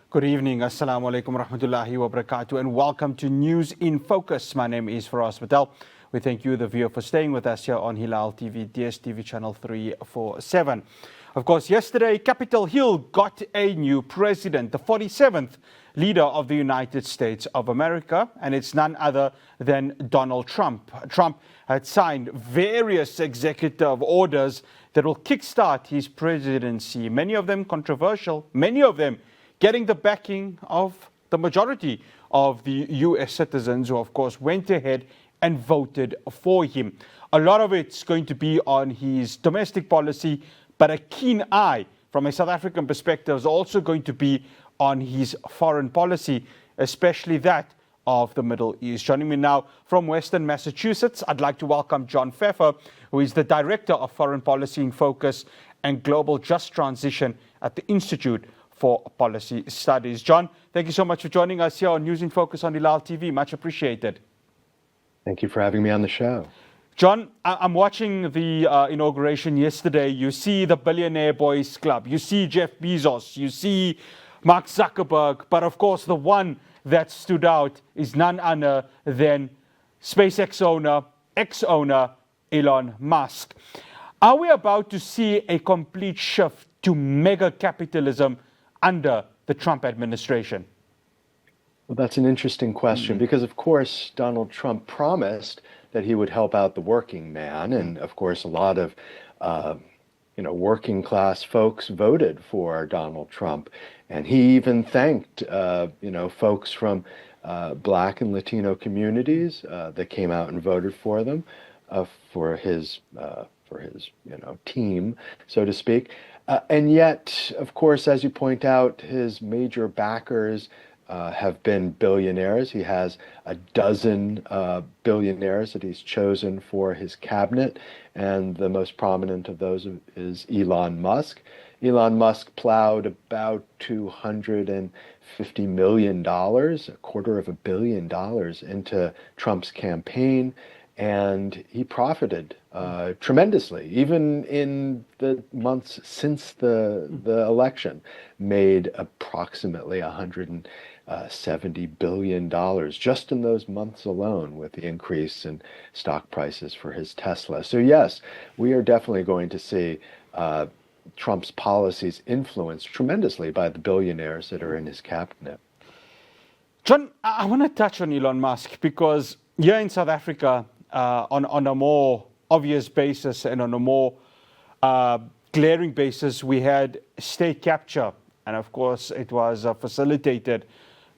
Good evening, Assalamu alaikum rahmatullahi wa barakatuh, and welcome to News in Focus. My name is Faraz Patel. We thank you, the viewer, for staying with us here on Hilaal TV, DSTV channel 347. Of course, yesterday, Capitol Hill got a new president, the 47th leader of the United States of America, and it's none other than Donald Trump. Trump had signed various executive orders that will kickstart his presidency, many of them controversial, many of them getting the backing of the majority of the US citizens who, of course, went ahead and voted for him. A lot of it's going to be on his domestic policy, but a keen eye from a South African perspective is also going to be on his foreign policy, especially that of the Middle East. Joining me now from Western Massachusetts, I'd like to welcome John Feffer, who is the Director of Foreign Policy in Focus and Global Just Transition at the Institute for Policy Studies. John, thank you so much for joining us here on News in Focus on Hilaal TV. Much appreciated. Thank you for having me on the show. John, I'm watching the inauguration yesterday. You see the Billionaire Boys Club. You see Jeff Bezos. You see Mark Zuckerberg. But of course, the one that stood out is none other than SpaceX owner, ex-owner Elon Musk. Are we about to see a complete shift to mega capitalism under the Trump administration? Well, that's an interesting question because, of course, Donald Trump promised that he would help out the working man. And, of course, a lot of, working class folks voted for Donald Trump. And he even thanked, folks from Black and Latino communities that came out and voted for them, for his team, so to speak. And yet, of course, as you point out, his major backers have been billionaires. He has a dozen billionaires that he's chosen for his cabinet, and the most prominent of those is Elon Musk. Elon Musk plowed about $250 million, $250 million into Trump's campaign, and he profited tremendously, even in the months since the election, made approximately $170 billion just in those months alone with the increase in stock prices for his Tesla. So yes, we are definitely going to see Trump's policies influenced tremendously by the billionaires that are in his cabinet. John, I want to touch on Elon Musk because here in South Africa, on a more obvious basis and on a more glaring basis, we had state capture. And of course, it was facilitated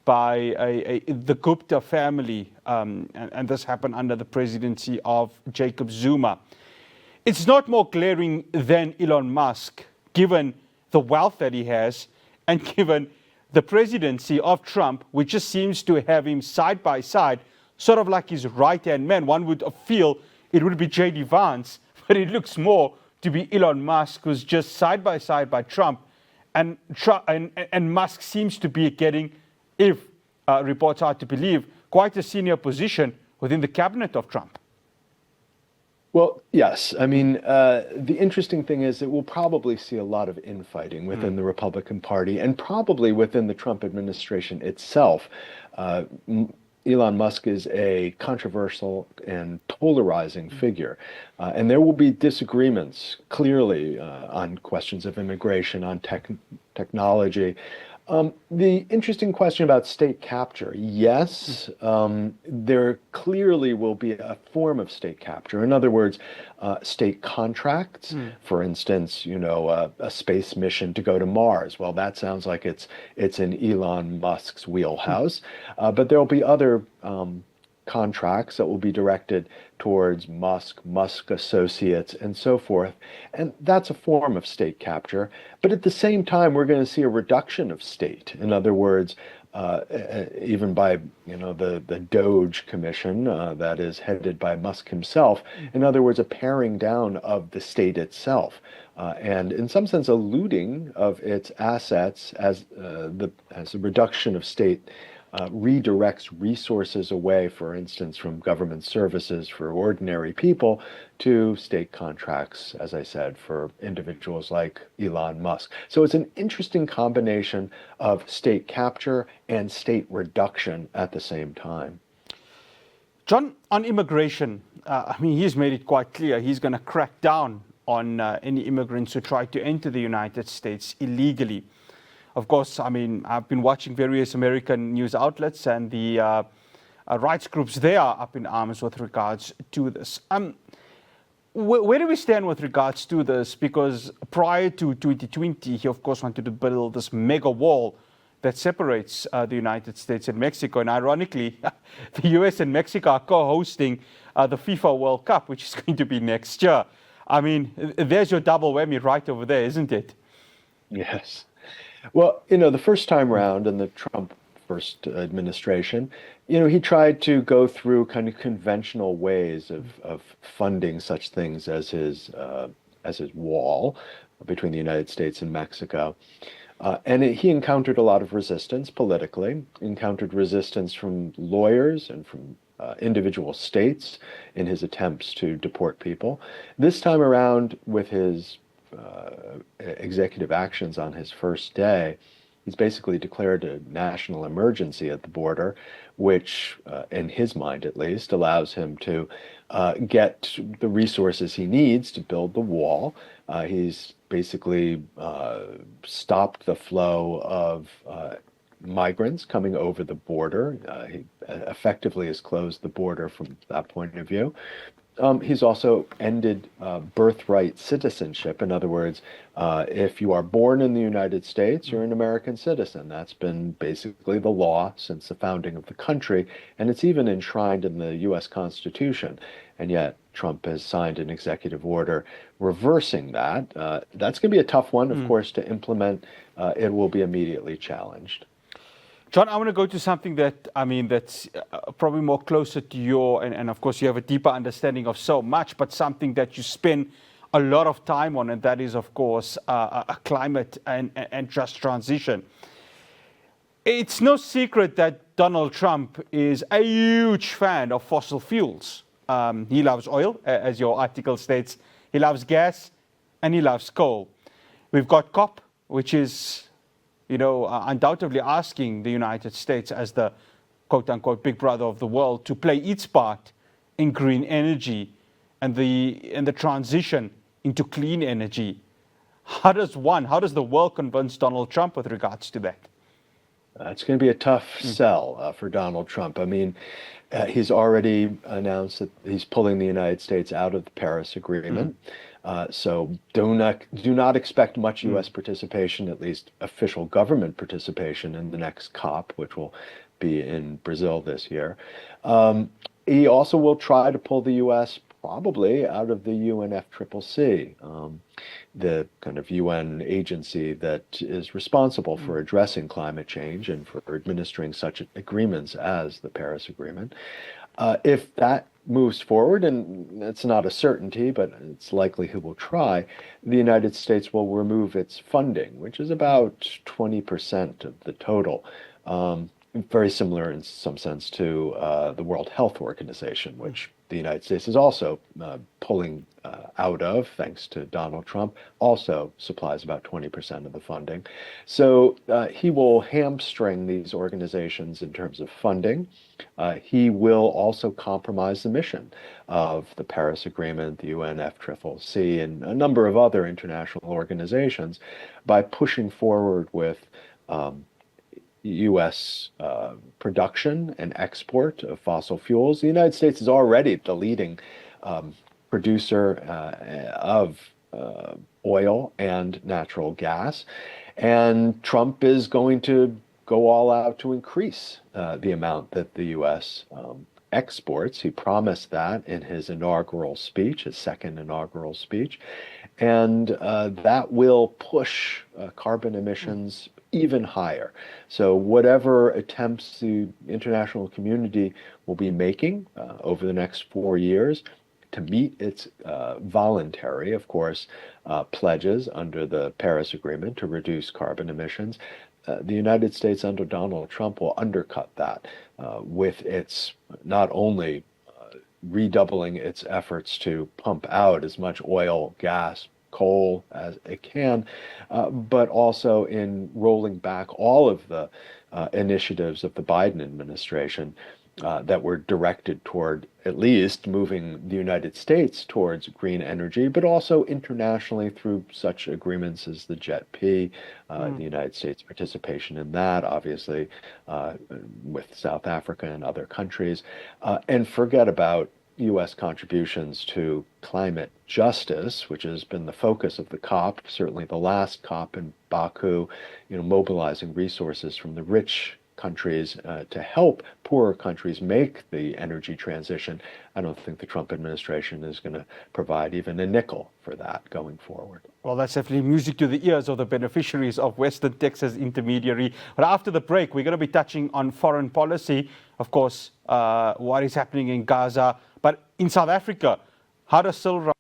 by the Gupta family. And this happened under the presidency of Jacob Zuma. It's not more glaring than Elon Musk, given the wealth that he has and given the presidency of Trump, which just seems to have him side by side, sort of like his right-hand man. One would feel it would be J.D. Vance, but it looks more to be Elon Musk, who's just side by side by Trump. And Musk seems to be getting, if reports are to believe, quite a senior position within the cabinet of Trump. Well, yes. I mean, the interesting thing is that we'll probably see a lot of infighting within the Republican Party and probably within the Trump administration itself. Elon Musk is a controversial and polarizing figure, and there will be disagreements clearly on questions of immigration, on technology. The interesting question about state capture, yes, there clearly will be a form of state capture. In other words, state contracts, for instance, a space mission to go to Mars. Well, that sounds like it's in Elon Musk's wheelhouse, but there'll be other contracts that will be directed towards Musk Associates, and so forth. And that's a form of state capture. But at the same time, we're going to see a reduction of state. In other words, even by the Doge Commission that is headed by Musk himself. In other words, a paring down of the state itself, and in some sense a looting of its assets as a reduction of state redirects resources away, for instance, from government services for ordinary people to state contracts, as I said, for individuals like Elon Musk. So it's an interesting combination of state capture and state reduction at the same time. John, on immigration, he's made it quite clear he's going to crack down on any immigrants who try to enter the United States illegally. Of course, I've been watching various American news outlets, and the rights groups, they are up in arms with regards to this. Where do we stand with regards to this? Because prior to 2020, he, of course, wanted to build this mega wall that separates the United States and Mexico. And ironically, the US and Mexico are co-hosting the FIFA World Cup, which is going to be next year. There's your double whammy right over there, isn't it? Yes. Well, the first time round in the Trump first administration, he tried to go through kind of conventional ways of funding such things as his wall between the United States and Mexico. And he encountered a lot of resistance politically, encountered resistance from lawyers and from individual states in his attempts to deport people. This time around, with his executive actions on his first day, he's basically declared a national emergency at the border, which, in his mind at least, allows him to get the resources he needs to build the wall. He's basically stopped the flow of migrants coming over the border. He effectively has closed the border from that point of view. He's also ended birthright citizenship. In other words, if you are born in the United States, you're an American citizen. That's been basically the law since the founding of the country, and it's even enshrined in the U.S. Constitution. And yet, Trump has signed an executive order reversing that. That's going to be a tough one, of course, to implement. It will be immediately challenged. John, I want to go to something that's probably more closer to your, and of course you have a deeper understanding of so much, but something that you spend a lot of time on, and that is, of course, a climate and just transition. It's no secret that Donald Trump is a huge fan of fossil fuels. He loves oil, as your article states. He loves gas, and he loves coal. We've got COP, which is undoubtedly asking the United States as the quote-unquote big brother of the world to play its part in green energy and the transition into clean energy. How does the world convince Donald Trump with regards to that? It's going to be a tough sell for Donald Trump. He's already announced that he's pulling the United States out of the Paris Agreement. So do not expect much U.S. participation, at least official government participation, in the next COP, which will be in Brazil this year. He also will try to pull the U.S. probably out of the UNFCCC, the kind of UN agency that is responsible for addressing climate change and for administering such agreements as the Paris Agreement. If that moves forward, and it's not a certainty, but it's likely he will try, the United States will remove its funding, which is about 20% of the total. Very similar in some sense to the World Health Organization, which the United States is also pulling out of, thanks to Donald Trump, also supplies about 20% of the funding. So he will hamstring these organizations in terms of funding. He will also compromise the mission of the Paris Agreement, the UNFCCC, and a number of other international organizations by pushing forward with U.S. Production and export of fossil fuels. The United States is already the leading producer of oil and natural gas, and Trump is going to go all out to increase the amount that the U.S. exports. He promised that in his inaugural speech, his second inaugural speech, and that will push carbon emissions even higher. So whatever attempts the international community will be making over the next 4 years to meet its voluntary, of course, pledges under the Paris Agreement to reduce carbon emissions. The United States under Donald Trump will undercut that with its not only redoubling its efforts to pump out as much oil, gas, coal as it can, but also in rolling back all of the initiatives of the Biden administration that were directed toward at least moving the United States towards green energy, but also internationally through such agreements as the JET-P, the United States participation in that, obviously with South Africa and other countries, and forget about U.S. contributions to climate justice, which has been the focus of the COP, certainly the last COP in Baku, mobilizing resources from the rich countries to help poorer countries make the energy transition. I don't think the Trump administration is going to provide even a nickel for that going forward. Well, that's definitely music to the ears of the beneficiaries of Western Texas intermediary. But after the break, we're going to be touching on foreign policy, of course, what is happening in Gaza. But in South Africa, how does Silra...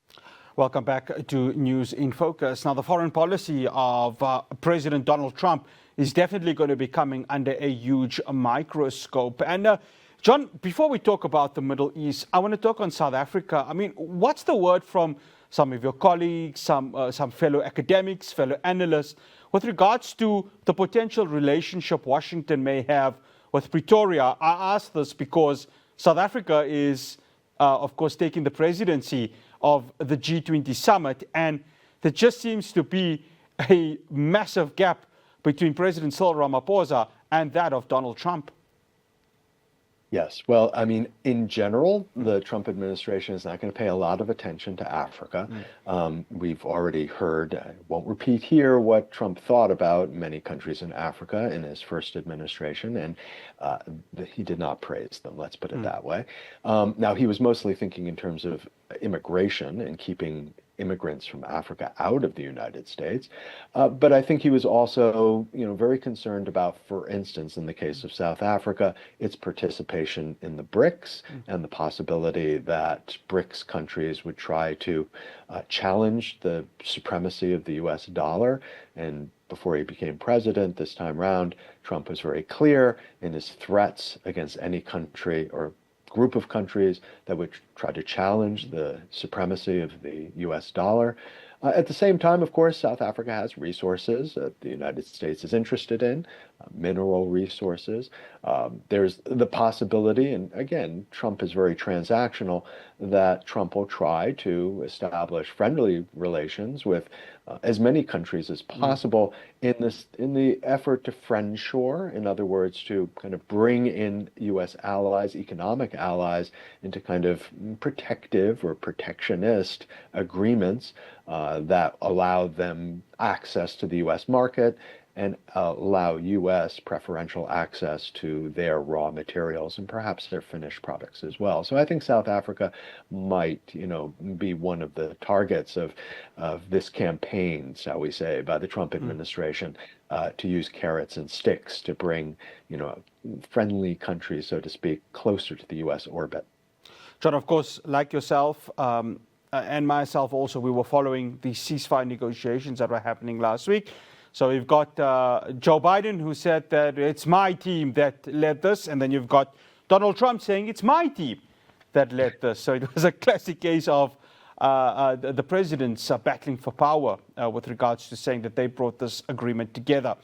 Welcome back to News in Focus. Now, the foreign policy of President Donald Trump is definitely going to be coming under a huge microscope. And John, before we talk about the Middle East, I want to talk on South Africa. I mean, what's the word from some of your colleagues, some fellow academics, fellow analysts, with regards to the potential relationship Washington may have with Pretoria? I ask this because South Africa is, of course, taking the presidency of the G20 summit, and there just seems to be a massive gap between President Cyril Ramaphosa and that of Donald Trump. Yes. Well, I mean, in general, the Trump administration is not going to pay a lot of attention to Africa. We've already heard, I won't repeat here, what Trump thought about many countries in Africa in his first administration, and he did not praise them, let's put it that way. Now, he was mostly thinking in terms of immigration and keeping immigrants from Africa out of the United States. But I think he was also, very concerned about, for instance, in the case of South Africa, its participation in the BRICS and the possibility that BRICS countries would try to challenge the supremacy of the US dollar. And before he became president this time around, Trump was very clear in his threats against any country or group of countries that would try to challenge the supremacy of the US dollar. At the same time, of course, South Africa has resources that the United States is interested in, mineral resources. There's the possibility, and again, Trump is very transactional, that Trump will try to establish friendly relations with as many countries as possible in the effort to friendshore, in other words, to kind of bring in U.S. allies, economic allies, into kind of protective or protectionist agreements that allow them access to the U.S. market and allow U.S. preferential access to their raw materials and perhaps their finished products as well. So I think South Africa might, be one of the targets of this campaign, shall we say, by the Trump administration to use carrots and sticks to bring, friendly countries, so to speak, closer to the U.S. orbit. John, of course, like yourself and myself also, we were following the ceasefire negotiations that were happening last week. So you've got Joe Biden, who said that it's my team that led this, and then you've got Donald Trump saying it's my team that led this. So it was a classic case of the presidents battling for power with regards to saying that they brought this agreement together.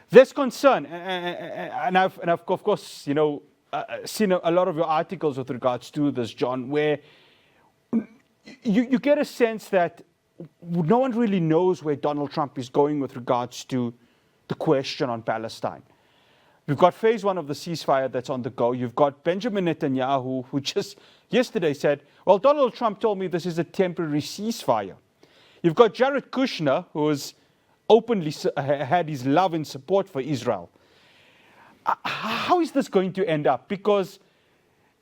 There's concern, and I've of course, seen a lot of your articles with regards to this, John, where you get a sense that no one really knows where Donald Trump is going with regards to the question on Palestine. We've got phase one of the ceasefire that's on the go. You've got Benjamin Netanyahu, who just yesterday said, well, Donald Trump told me this is a temporary ceasefire. You've got Jared Kushner, who has openly had his love and support for Israel. How is this going to end up? Because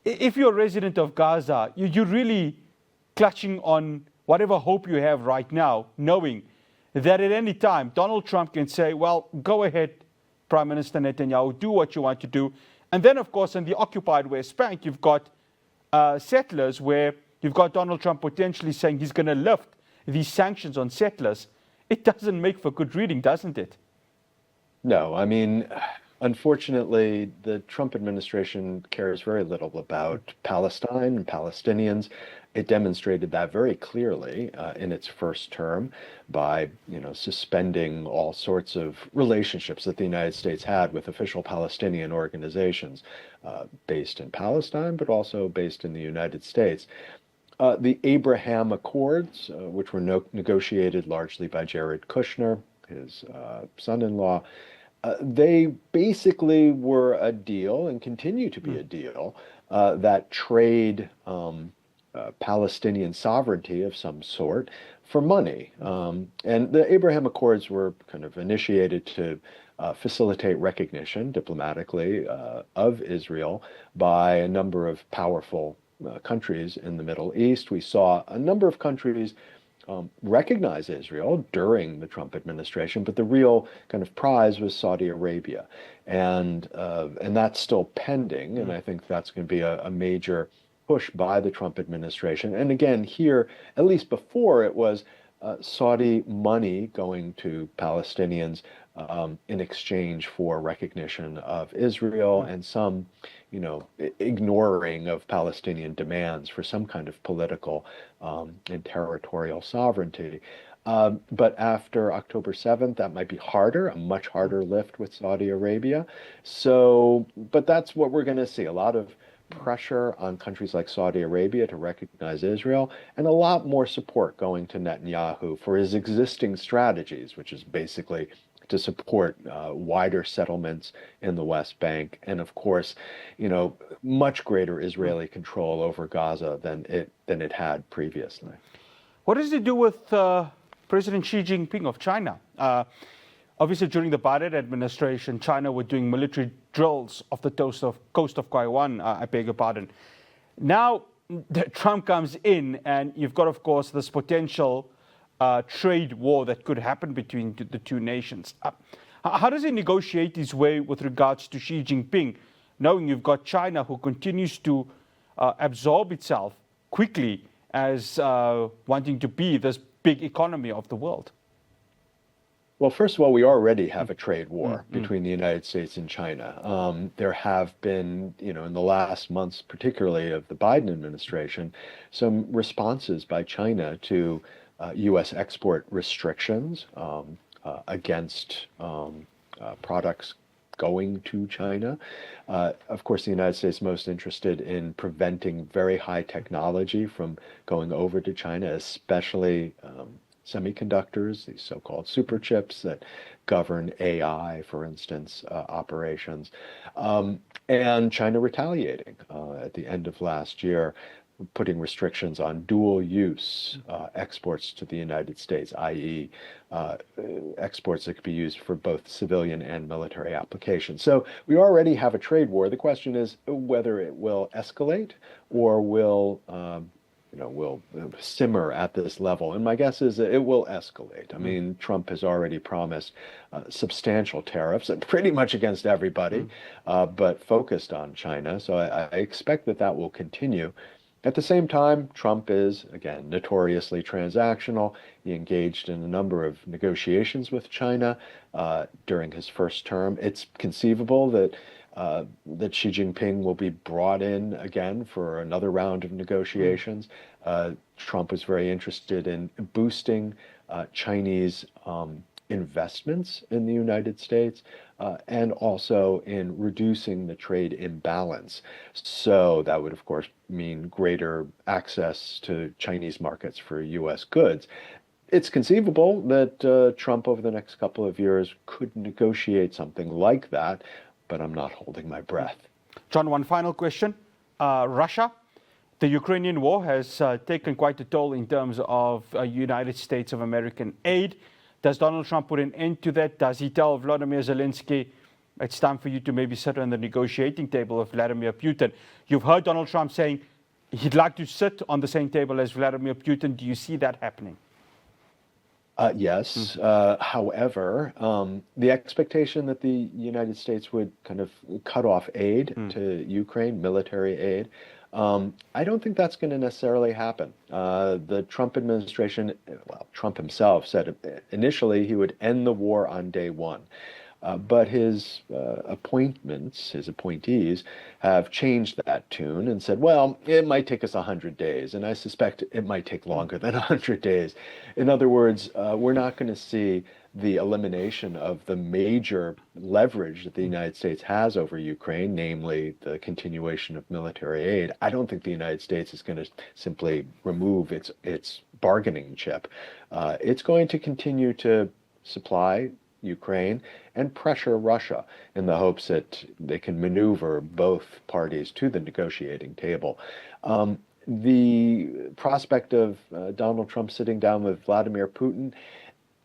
if you're a resident of Gaza, you're really clutching on whatever hope you have right now, knowing that at any time Donald Trump can say, well, go ahead, Prime Minister Netanyahu, do what you want to do. And then, of course, in the occupied West Bank, you've got settlers where you've got Donald Trump potentially saying he's going to lift these sanctions on settlers. It doesn't make for good reading, doesn't it? No, I mean, unfortunately, the Trump administration cares very little about Palestine and Palestinians. It demonstrated that very clearly in its first term by, suspending all sorts of relationships that the United States had with official Palestinian organizations based in Palestine, but also based in the United States. The Abraham Accords, which were negotiated largely by Jared Kushner, his son-in-law, they basically were a deal and continue to be a deal that trade Palestinian sovereignty of some sort for money. And the Abraham Accords were kind of initiated to facilitate recognition diplomatically of Israel by a number of powerful countries in the Middle East. We saw a number of countries recognize Israel during the Trump administration, but the real kind of prize was Saudi Arabia, and that's still pending. And I think that's going to be a major push by the Trump administration. And again, here, at least before, it was Saudi money going to Palestinians in exchange for recognition of Israel and some, ignoring of Palestinian demands for some kind of political and territorial sovereignty. But after October 7th, that might be harder, a much harder lift with Saudi Arabia. So, but that's what we're going to see, a lot of pressure on countries like Saudi Arabia to recognize Israel, and a lot more support going to Netanyahu for his existing strategies, which is basically to support wider settlements in the West Bank, and of course, much greater Israeli control over Gaza than it had previously. What does it do with President Xi Jinping of China? Obviously, during the Biden administration, China were doing military drills off the coast of Taiwan, I beg your pardon. Now, Trump comes in, and you've got, of course, this potential trade war that could happen between the two nations. How does he negotiate his way with regards to Xi Jinping, knowing you've got China who continues to absorb itself quickly as wanting to be this big economy of the world? Well, first of all, we already have a trade war between the United States and China. There have been, in the last months, particularly of the Biden administration, some responses by China to U.S. export restrictions against products going to China. Of course, the United States is most interested in preventing very high technology from going over to China, especially semiconductors, these so-called super chips that govern AI, for instance, operations, and China retaliating at the end of last year, putting restrictions on dual use exports to the United States, i.e. Exports that could be used for both civilian and military applications. So we already have a trade war. The question is whether it will escalate or will simmer at this level. And my guess is that it will escalate. I mean, Trump has already promised substantial tariffs, pretty much against everybody, but focused on China. So I expect that will continue. At the same time, Trump is, again, notoriously transactional. He engaged in a number of negotiations with China during his first term. It's conceivable that Xi Jinping will be brought in again for another round of negotiations. Trump was very interested in boosting Chinese investments in the United States and also in reducing the trade imbalance. So that would, of course, mean greater access to Chinese markets for U.S. goods. It's conceivable that Trump over the next couple of years could negotiate something like that, but I'm not holding my breath. John, one final question. Russia, the Ukrainian war has taken quite a toll in terms of United States of American aid. Does Donald Trump put an end to that? Does he tell Vladimir Zelensky, it's time for you to maybe sit on the negotiating table with Vladimir Putin? You've heard Donald Trump saying he'd like to sit on the same table as Vladimir Putin. Do you see that happening? Yes. However, the expectation that the United States would kind of cut off aid to Ukraine, military aid, I don't think that's going to necessarily happen. The Trump administration, well, Trump himself said initially he would end the war on day one. But his appointments, his appointees, have changed that tune and said, well, it might take us 100 days, and I suspect it might take longer than 100 days. In other words, we're not going to see the elimination of the major leverage that the United States has over Ukraine, namely the continuation of military aid. I don't think the United States is going to simply remove its bargaining chip. It's going to continue to supply Ukraine and pressure Russia in the hopes that they can maneuver both parties to the negotiating table. The prospect of Donald Trump sitting down with Vladimir Putin,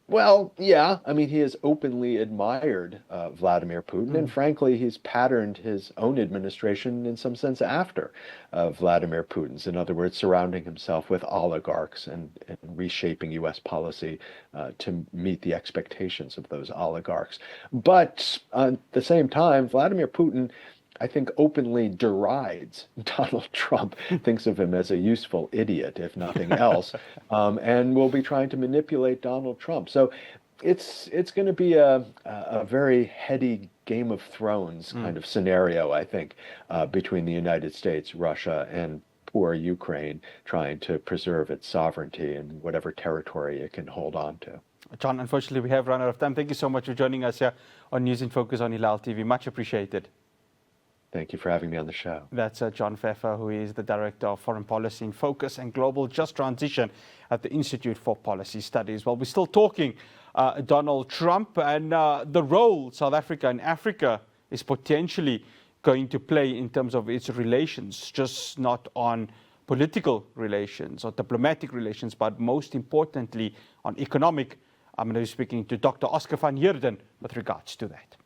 well, yeah, I mean, he has openly admired Vladimir Putin, and frankly, he's patterned his own administration in some sense after Vladimir Putin's. In other words, surrounding himself with oligarchs and reshaping U.S. policy to meet the expectations of those oligarchs. But at the same time, Vladimir Putin, I think, openly derides Donald Trump, thinks of him as a useful idiot, if nothing else, and will be trying to manipulate Donald Trump. So it's going to be a very heady Game of Thrones kind of scenario, I think, between the United States, Russia, and poor Ukraine trying to preserve its sovereignty and whatever territory it can hold on to. John, unfortunately, we have run out of time. Thank you so much for joining us here on News in Focus on Hilaal TV. Much appreciated. Thank you for having me on the show. That's John Feffer, who is the Director of Foreign Policy in Focus and Global Just Transition at the Institute for Policy Studies. Well, we're still talking Donald Trump and the role South Africa and Africa is potentially going to play in terms of its relations, just not on political relations or diplomatic relations, but most importantly on economic. I'm going to be speaking to Dr. Oscar van Heerden with regards to that.